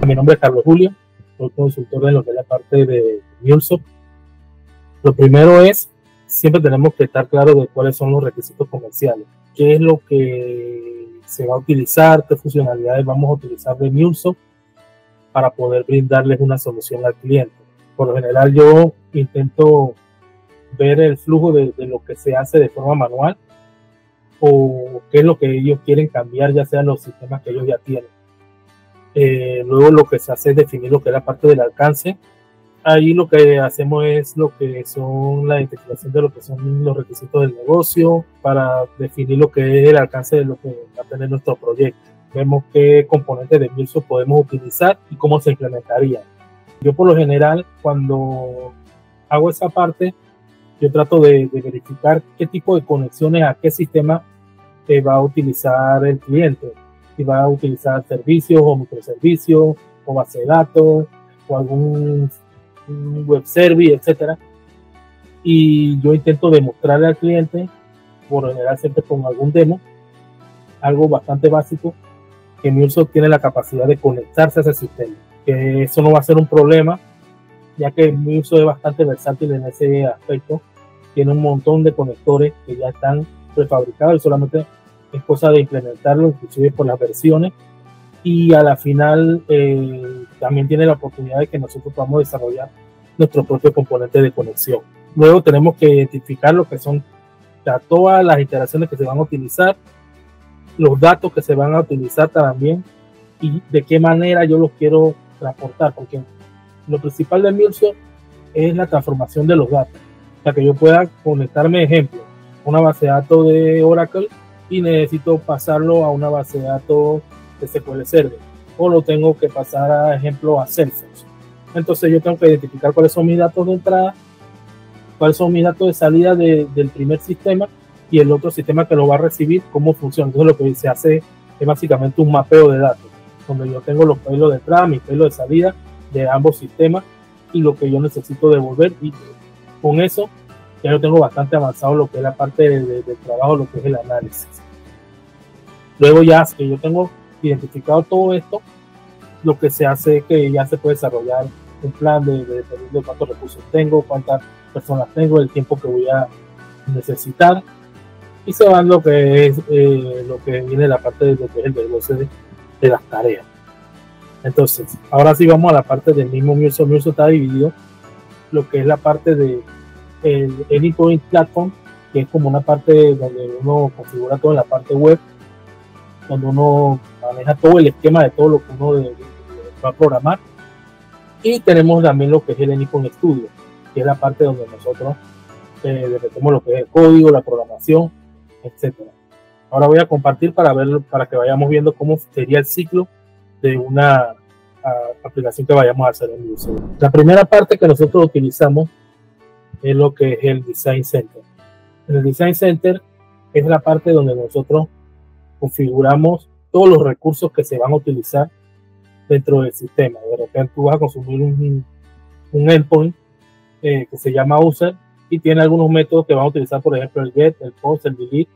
Mi nombre es Carlos Julio, soy consultor en lo que es la parte de MuleSoft. Lo primero es, siempre tenemos que estar claros de cuáles son los requisitos comerciales, qué es lo que se va a utilizar, qué funcionalidades vamos a utilizar de MuleSoft para poder brindarles una solución al cliente. Por lo general yo intento ver el flujo de lo que se hace de forma manual o qué es lo que ellos quieren cambiar, ya sean los sistemas que ellos ya tienen. Luego lo que se hace es definir lo que es la parte del alcance. Ahí lo que hacemos es lo que son la identificación de lo que son los requisitos del negocio para definir lo que es el alcance de lo que va a tener nuestro proyecto. Vemos qué componentes de MuleSoft podemos utilizar y cómo se implementaría. Yo por lo general cuando hago esa parte, yo trato de verificar qué tipo de conexiones a qué sistema va a utilizar el cliente. Si va a utilizar servicios o microservicios o base de datos o algún web service, etcétera. Y yo intento demostrarle al cliente, por lo general siempre con algún demo, algo bastante básico, que MuleSoft tiene la capacidad de conectarse a ese sistema. Que eso no va a ser un problema, ya que MuleSoft es bastante versátil en ese aspecto. Tiene un montón de conectores que ya están prefabricados y solamente es cosa de implementarlo, inclusive por las versiones, y a la final también tiene la oportunidad de que nosotros podamos desarrollar nuestro propio componente de conexión. Luego tenemos que identificar lo que son todas las iteraciones que se van a utilizar, los datos que se van a utilizar también y de qué manera yo los quiero transportar, porque lo principal de MuleSoft es la transformación de los datos, o sea que yo pueda conectarme, ejemplo, a una base de datos de Oracle y necesito pasarlo a una base de datos de SQL Server, o lo tengo que pasar, a ejemplo, a Salesforce. Entonces yo tengo que identificar cuáles son mis datos de entrada, cuáles son mis datos de salida del primer sistema y el otro sistema que lo va a recibir, cómo funciona. Entonces lo que se hace es básicamente un mapeo de datos, donde yo tengo los pelos de entrada, mis pelos de salida de ambos sistemas y lo que yo necesito devolver, y con eso ya yo tengo bastante avanzado lo que es la parte de trabajo, lo que es el análisis. Luego ya que yo tengo identificado todo esto, lo que se hace es que ya se puede desarrollar un plan de cuántos recursos tengo, cuántas personas tengo, el tiempo que voy a necesitar, y se va lo que es lo que viene la parte de lo que es el desglose de las tareas. Entonces, ahora sí vamos a la parte del mismo MuleSoft. MuleSoft está dividido lo que es la parte de el Endpoint Platform, que es como una parte donde uno configura todo en la parte web, donde uno maneja todo el esquema de todo lo que uno va a programar. Y tenemos también lo que es el Endpoint Studio, que es la parte donde nosotros metemos lo que es el código, la programación, etcétera. Ahora voy a compartir para que vayamos viendo cómo sería el ciclo de una aplicación que vayamos a hacer en MuleSoft. La primera parte que nosotros utilizamos es lo que es el Design Center. En el Design Center es la parte donde nosotros configuramos todos los recursos que se van a utilizar dentro del sistema. De repente tú vas a consumir un endpoint que se llama user y tiene algunos métodos que van a utilizar, por ejemplo el get, el post, el delete.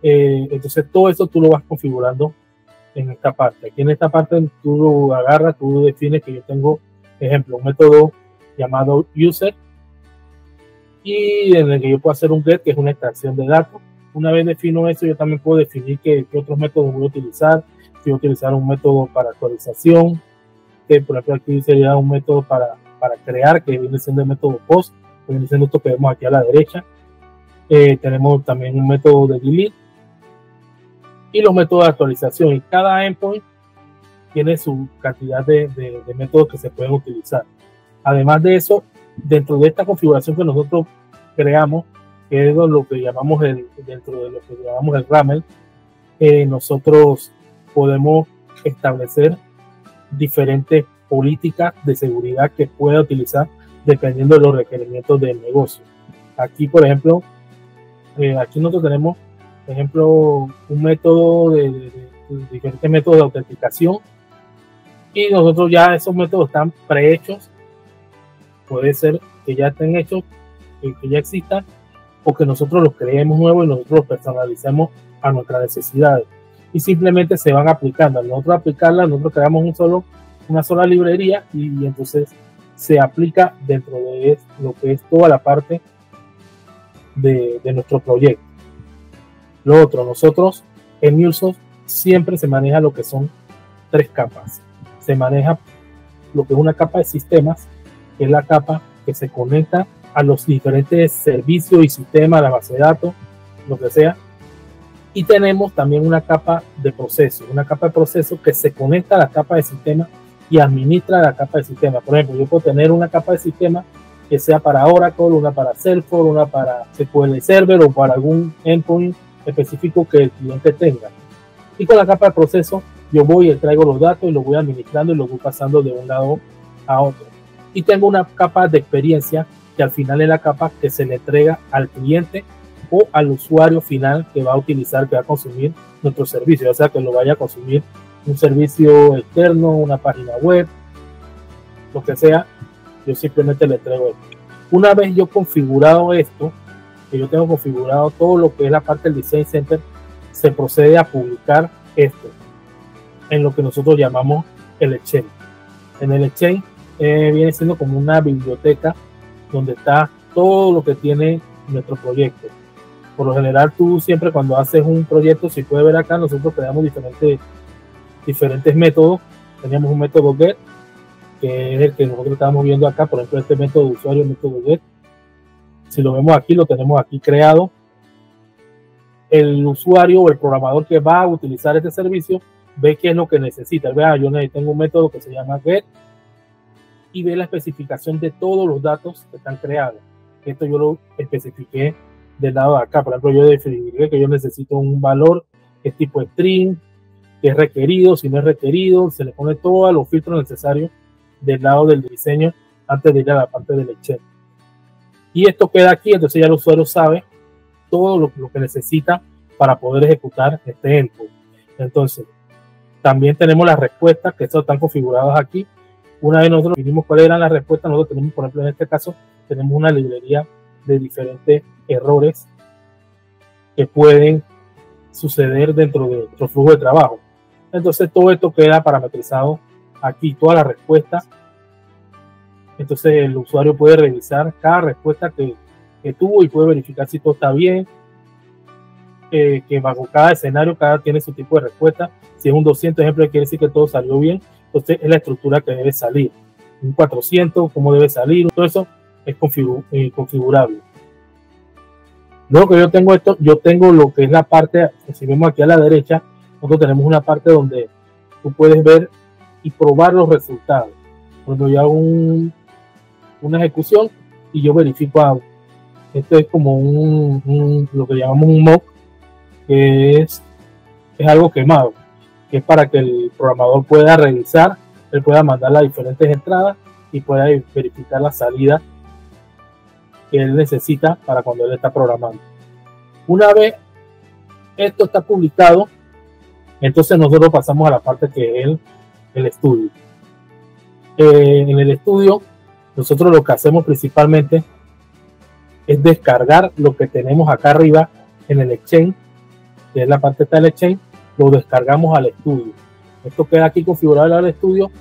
Entonces todo eso tú lo vas configurando en esta parte. Aquí en esta parte tú lo agarras, tú defines que yo tengo, ejemplo, un método llamado user y en el que yo puedo hacer un get, que es una extracción de datos. Una vez defino eso, yo también puedo definir qué otros métodos voy a utilizar. Si voy a utilizar un método para actualización, que por ejemplo aquí sería un método para crear, que viene siendo el método post, que viene siendo esto que vemos aquí a la derecha. Tenemos también un método de delete y los métodos de actualización, y cada endpoint tiene su cantidad de métodos que se pueden utilizar. Además de eso, dentro de esta configuración que nosotros creamos, que es lo que llamamos dentro de lo que llamamos el RAML, nosotros podemos establecer diferentes políticas de seguridad que pueda utilizar dependiendo de los requerimientos del negocio. Aquí, por ejemplo, aquí nosotros tenemos, por ejemplo, un método de diferentes métodos de autenticación, y nosotros ya esos métodos están prehechos. Puede ser que ya estén hechos, que ya existan, o que nosotros los creemos nuevos y nosotros los personalicemos a nuestras necesidades. y simplemente se van aplicando. Al nosotros aplicarla, nosotros creamos una sola librería y entonces se aplica dentro de lo que es toda la parte de nuestro proyecto. Lo otro, nosotros en MuleSoft siempre se maneja lo que son 3 capas. Se maneja lo que es una capa de sistemas, que es la capa que se conecta a los diferentes servicios y sistemas, la base de datos, lo que sea. Y tenemos también una capa de proceso que se conecta a la capa de sistema y administra la capa de sistema. Por ejemplo, yo puedo tener una capa de sistema que sea para Oracle, una para Salesforce, una para SQL Server o para algún endpoint específico que el cliente tenga. Y con la capa de proceso yo voy y traigo los datos y los voy administrando y los voy pasando de un lado a otro. Y tengo una capa de experiencia que al final es la capa que se le entrega al cliente o al usuario final que va a utilizar, que va a consumir nuestro servicio, o sea que lo vaya a consumir un servicio externo, una página web, lo que sea, yo simplemente le entrego esto. Una vez yo configurado esto, que yo tengo configurado todo lo que es la parte del Design Center, se procede a publicar esto en lo que nosotros llamamos el Exchange. En el Exchange viene siendo como una biblioteca donde está todo lo que tiene nuestro proyecto. Por lo general, tú siempre cuando haces un proyecto, si puedes ver acá, nosotros creamos diferentes métodos. Teníamos un método GET, que es el que nosotros estamos viendo acá, por ejemplo, este método de usuario, el método GET. Si lo vemos aquí, lo tenemos aquí creado. El usuario o el programador que va a utilizar este servicio ve qué es lo que necesita. Vea, yo tengo un método que se llama GET y ve la especificación de todos los datos que están creados. Esto yo lo especifiqué del lado de acá. Por ejemplo, yo definí que yo necesito un valor que es tipo string, que es requerido, si no es requerido, se le pone todos los filtros necesarios del lado del diseño antes de ir a la parte del Excel. Y esto queda aquí, entonces ya el usuario sabe todo lo que necesita para poder ejecutar este endpoint. Entonces, también tenemos las respuestas que están configuradas aquí. Una vez nosotros definimos cuáles eran las respuestas, nosotros tenemos, por ejemplo, en este caso, tenemos una librería de diferentes errores que pueden suceder dentro de nuestro flujo de trabajo. Entonces, todo esto queda parametrizado aquí, todas las respuestas. Entonces, el usuario puede revisar cada respuesta que tuvo y puede verificar si todo está bien. Que bajo cada escenario, cada tiene su tipo de respuesta. Si es un 200, ejemplo, quiere decir que todo salió bien. Entonces, es la estructura que debe salir. Un 400, cómo debe salir. Todo eso es configurable. Luego que yo tengo esto, yo tengo lo que es la parte, si vemos aquí a la derecha, nosotros tenemos una parte donde tú puedes ver y probar los resultados. Cuando yo hago una ejecución y yo verifico, esto es como lo que llamamos un mock, que es algo quemado, que es para que el programador pueda revisar, él pueda mandar las diferentes entradas y pueda verificar la salida que él necesita para cuando él está programando. Una vez esto está publicado, entonces nosotros pasamos a la parte que es el estudio. En el estudio, nosotros lo que hacemos principalmente es descargar lo que tenemos acá arriba en el Exchange, que es la parte del Exchange, lo descargamos al estudio. Esto queda aquí configurado al estudio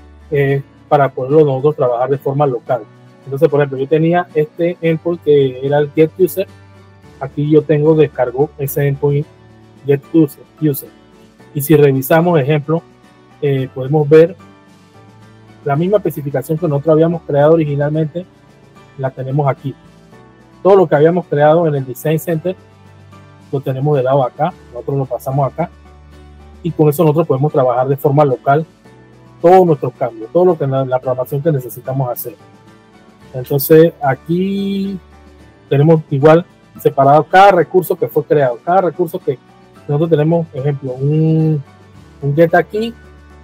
para poderlo nosotros trabajar de forma local. Entonces, por ejemplo, yo tenía este endpoint que era el get user. Aquí yo descargo ese endpoint get user. Y si revisamos, ejemplo, podemos ver la misma especificación que nosotros habíamos creado originalmente, la tenemos aquí. Todo lo que habíamos creado en el Design Center lo tenemos de lado acá, nosotros lo pasamos acá y con eso nosotros podemos trabajar de forma local todos nuestros cambios, todo lo que la programación que necesitamos hacer. Entonces aquí tenemos igual separado cada recurso que fue creado, cada recurso que nosotros tenemos, ejemplo, un get aquí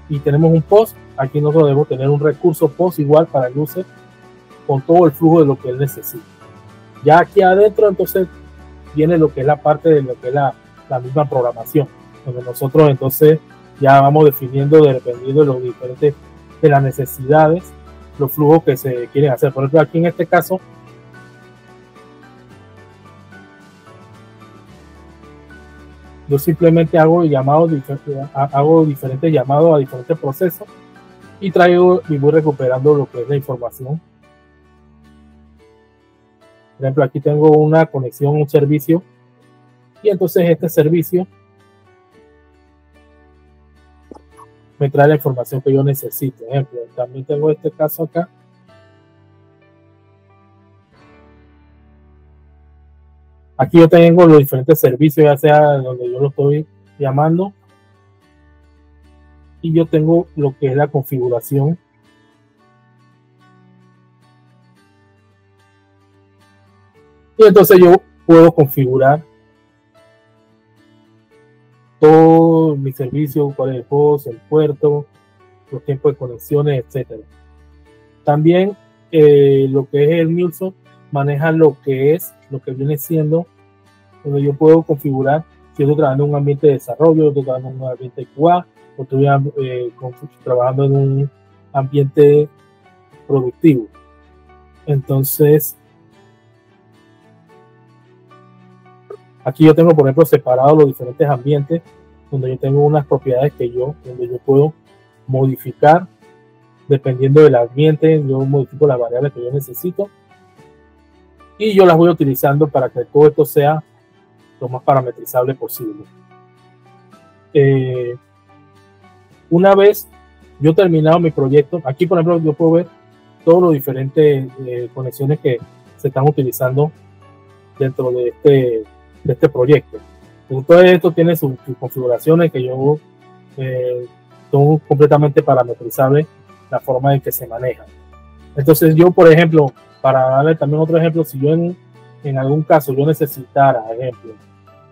y tenemos un post. Aquí nosotros debemos tener un recurso post igual para el user con todo el flujo de lo que él necesita. Ya aquí adentro entonces viene lo que es la parte de lo que es la misma programación, donde nosotros entonces ya vamos definiendo dependiendo de los diferentes de las necesidades, los flujos que se quieren hacer. Por ejemplo, aquí en este caso yo simplemente hago diferentes llamados a diferentes procesos y traigo y voy recuperando lo que es la información. Por ejemplo, aquí tengo una conexión, un servicio, y entonces este servicio me trae la información que yo necesito. Por ejemplo, también tengo este caso acá. Aquí yo tengo los diferentes servicios, ya sea donde yo lo estoy llamando, y yo tengo lo que es la configuración. Y entonces yo puedo configurar todo mi servicio, cuál es el host, el puerto, los tiempos de conexiones, etcétera. También lo que es el MuleSoft maneja lo que viene siendo, donde yo puedo configurar si estoy trabajando en un ambiente de desarrollo, estoy trabajando en un ambiente de QA, o estoy trabajando en un ambiente productivo. Entonces, aquí yo tengo, por ejemplo, separados los diferentes ambientes, donde yo tengo unas propiedades donde yo puedo modificar dependiendo del ambiente. Yo modifico las variables que yo necesito y yo las voy utilizando para que todo esto sea lo más parametrizable posible. Una vez yo terminado mi proyecto, aquí por ejemplo yo puedo ver todos los diferentes conexiones que se están utilizando dentro de este proyecto. Entonces, todo esto tiene sus configuraciones que yo son completamente parametrizables la forma en que se manejan. Entonces yo, por ejemplo, para darle también otro ejemplo, si yo en algún caso yo necesitara, ejemplo,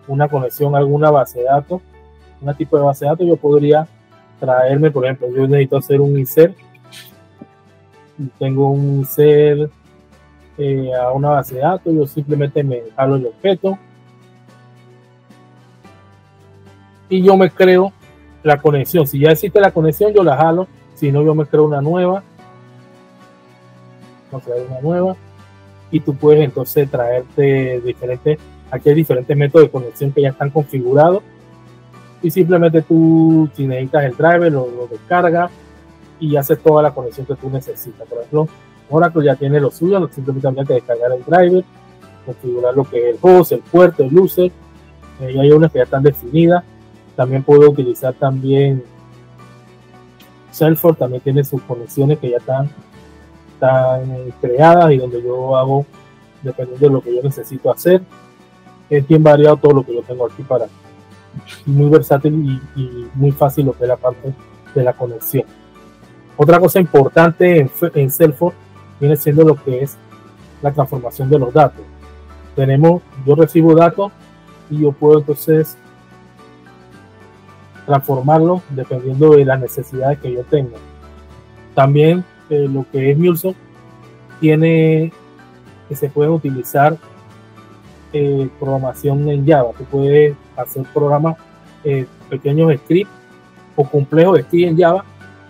una conexión a alguna base de datos, un tipo de base de datos, yo podría traerme, por ejemplo, yo necesito hacer un insert, tengo un insert a una base de datos, yo simplemente me jalo el objeto y yo me creo la conexión. Si ya existe la conexión, yo la jalo, si no, yo me creo una nueva. Y tú puedes entonces traerte aquí hay diferentes métodos de conexión que ya están configurados y simplemente tú, si necesitas el driver, lo descargas y haces toda la conexión que tú necesitas. Por ejemplo, Oracle ya tiene lo suyo, simplemente habría que descargar el driver, configurar lo que es el host, el puerto, el user, y hay unas que ya están definidas. También puedo utilizar también Salesforce, también tiene sus conexiones que ya están creadas y donde yo hago dependiendo de lo que yo necesito hacer. Es bien variado todo lo que yo tengo aquí para muy versátil y muy fácil lo que es la parte de la conexión. Otra cosa importante en Salesforce viene siendo lo que es la transformación de los datos. Yo recibo datos y yo puedo entonces transformarlos dependiendo de las necesidades que yo tenga. También lo que es MuleSoft tiene que se pueden utilizar programación en Java. Tú puedes hacer programas, pequeños scripts o complejos scripts en Java,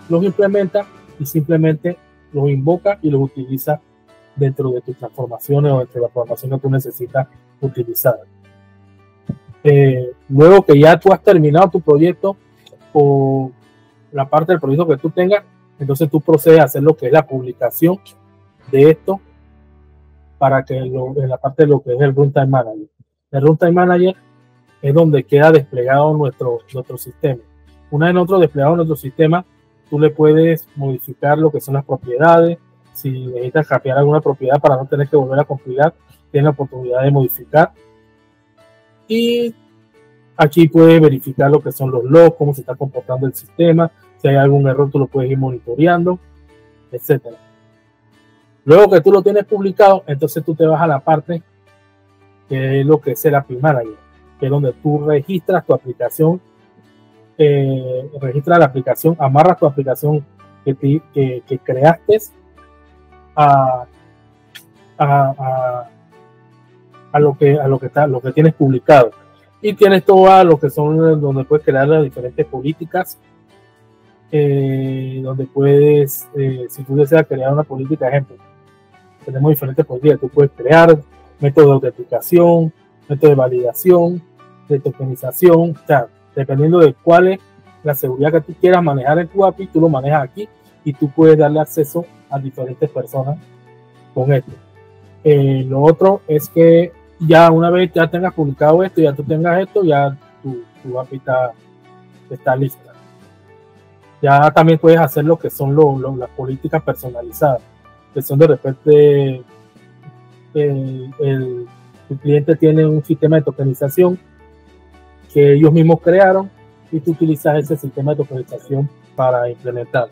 los implementa y simplemente los invoca y los utiliza dentro de tus transformaciones o dentro de la programación que tú necesitas utilizar. Luego que ya tú has terminado tu proyecto o la parte del proyecto que tú tengas, entonces tú procedes a hacer lo que es la publicación de esto para que en la parte de lo que es el Runtime Manager. El Runtime Manager es donde queda desplegado nuestro sistema. Una vez nosotros desplegado nuestro sistema, tú le puedes modificar lo que son las propiedades. Si necesitas cambiar alguna propiedad para no tener que volver a compilar, tienes la oportunidad de modificar. Y aquí puedes verificar lo que son los logs, cómo se está comportando el sistema. Si hay algún error, tú lo puedes ir monitoreando, etcétera. Luego que tú lo tienes publicado, entonces tú te vas a la parte que es lo que es el API Manager, que es donde tú registras tu aplicación, amarras tu aplicación que creaste a lo que tienes publicado, y tienes todo lo que son donde puedes crear las diferentes políticas, donde puedes, si tú deseas crear una política, ejemplo, tenemos diferentes políticas. Tú puedes crear métodos de autenticación, métodos de validación, de tokenización, o sea, dependiendo de cuál es la seguridad que tú quieras manejar en tu API, tú lo manejas aquí y tú puedes darle acceso a diferentes personas con esto. Lo otro es que ya una vez ya tengas publicado esto, ya tú tengas esto, ya tu API está lista. Ya también puedes hacer lo que son las políticas personalizadas, que son de repente el cliente tiene un sistema de tokenización que ellos mismos crearon y tú utilizas ese sistema de tokenización para implementar.